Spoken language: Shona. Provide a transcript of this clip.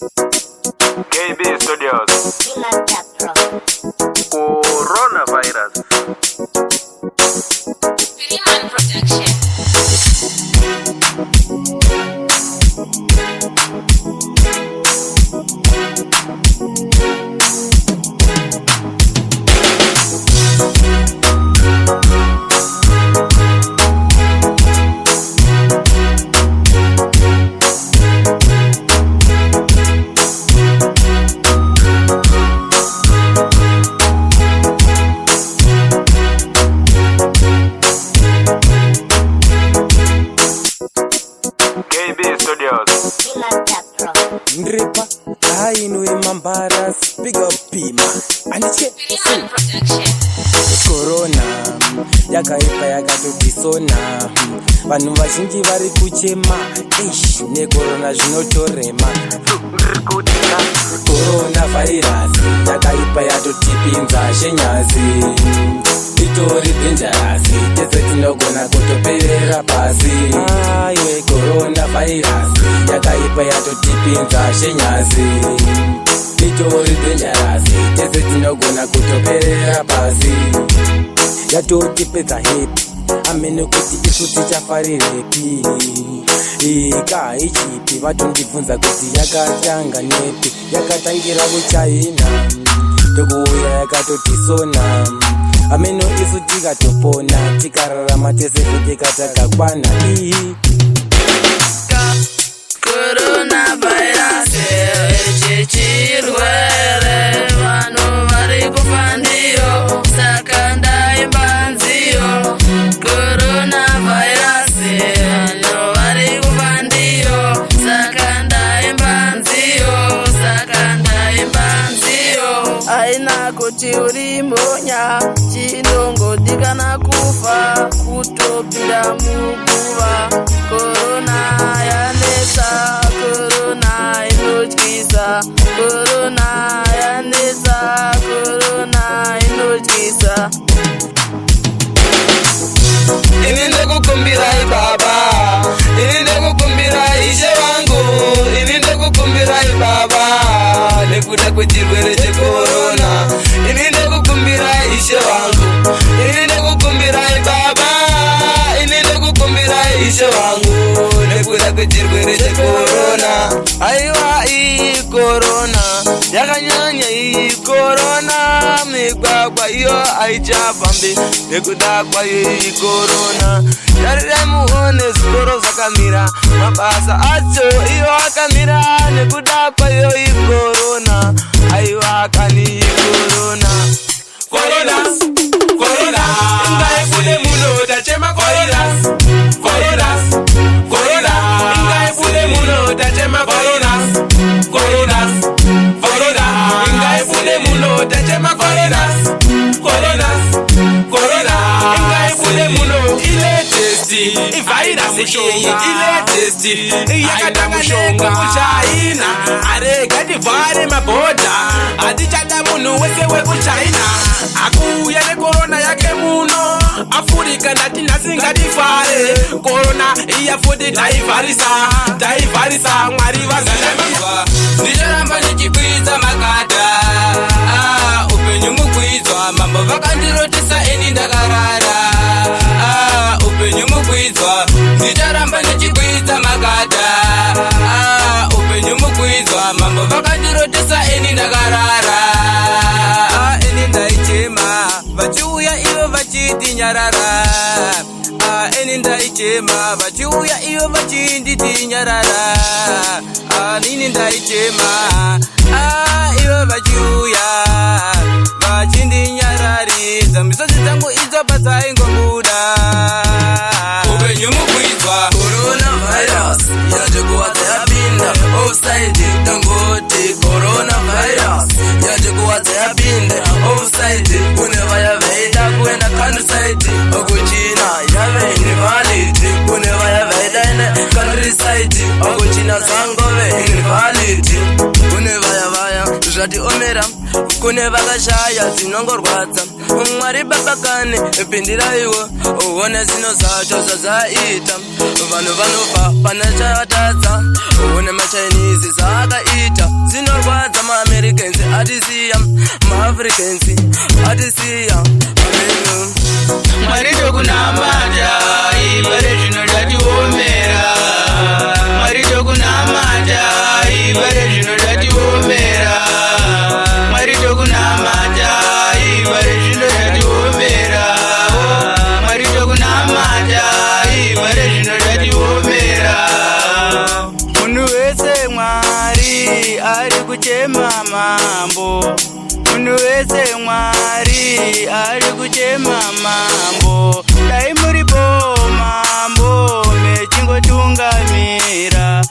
KB Studios. Coronavirus. RIDDIM Production. KB Studios. Ndripa hainwe mambaras big up pima aniche RIDDIM Production. corona yakaipa yakatodisona vanhu vazhinji vari kuchema eish nekorona zvinotorema corona virus yakaipa yatotipinza shenyazi itori dhenjarasi tese tinogona kutoperera pasi aiwe corona virus yakaipa yatotipinza shenyazi itori dhenjarasi tese tinogona kutoperera pasi yatotipedza hepi amene kuti isu tichafarirepi ika ichipi vatondibvunza kuti yakatanga nepi yakatangira kuchina tokuuya yakatotisona ameno isu tikatopona tikararama tese kutika takakwana Coronavirus chirwere vanhu vari kufa ndiyo saka ndaimba nziyo. Coronavirus vanhu vari kufa ndiyo saka ndaimba nziyo, saka ndaimba nziyo. Haina kuti uri mbonya chinongodikana kufa kutopinda muguva. Corona yanetsa, corona inotyisa, corona yanetsa, corona inotyisa. Ini ndekukumbirai baba, ini ndekukumbirai ishe wangu, ini ndekukumbirai baba nekuda kwechirwere chekorona. Ini ndekukumbirai ishe wangu, ini ndekukumbirai baba, ini ndekukumbirai ishe wangu nekuda kwechirwere chekorona. Aiwa iyi korona yakanyanya, iyi korona migwagwa iyo aichafambi nekuda kwayo iyi korona. Tarirai muone zvikoro zvakamira, mabasa acho iyo akamira nekuda kwayo iyi korona. Aiwa kani iyi korona. Coronas, coronas, ingaifune muno tachema coronas, coronas, coronas, ingaifune muno tachema coronas, coronas, coronas, ingaifune muno tachema coronas, coronas, coronas, ingaifune muno ile testi, ivirus ile testi, yakatanga mushonga kuchina, arega divhare maboda, atichada munhu wese wekuchina. Akuya nekorona yake muno Afrika ndati nasingatifare. Korona iya futi taivharisa, taivharisa mwari vazanamiwa. Ndicharamba nichikwidza makata, upenyu mukwidzwa. Mambo vakandirotesa eni ndakarara, upenyu mukwidzwa. Ndicharamba nichikwidza makata, upenyu mukwidzwa. Mambo vakandirotesa eni ndakarara, eni ndaichema vachiuya ivo vachiti nyarara. Eni ndaichema vachiuya ivo vachinditi nyarara. Nini ndaichema ivo vachiuya vachindi nyararidza. Misodzi dzangu idzo padzaingobuda, upenyu mukwidzwa. Coronavirus yatikuwadza yapinda offside, tangoti coronavirus yatikuwadza yapinda offside. Kune vaya vaida kuenda countryside okuchina yave invalid, kune vaya vaida enda countryside okuchina zangove invalid. Kune vaya vaya zvati omera, kune vakashaya dzinongorwadza. Mwari babakane pindiraiwo uone zino zvacho zvazvaita. Vanhu vanofa pane chavataza, uone maChinese zvaakaita. Africans atisiya Mwari tokunamata ibare zvinodatiomera Mwari tokunamata ibare zvinodatiomera Mwari tokunamata ibare zvinodatiomera Mwari tokunamata ibare zvinodatiomera Munhu wese Mwari ari kuchema mambo Munhu wese Mwari ari kuchema mambo Dai muripo mambo mechingotungamira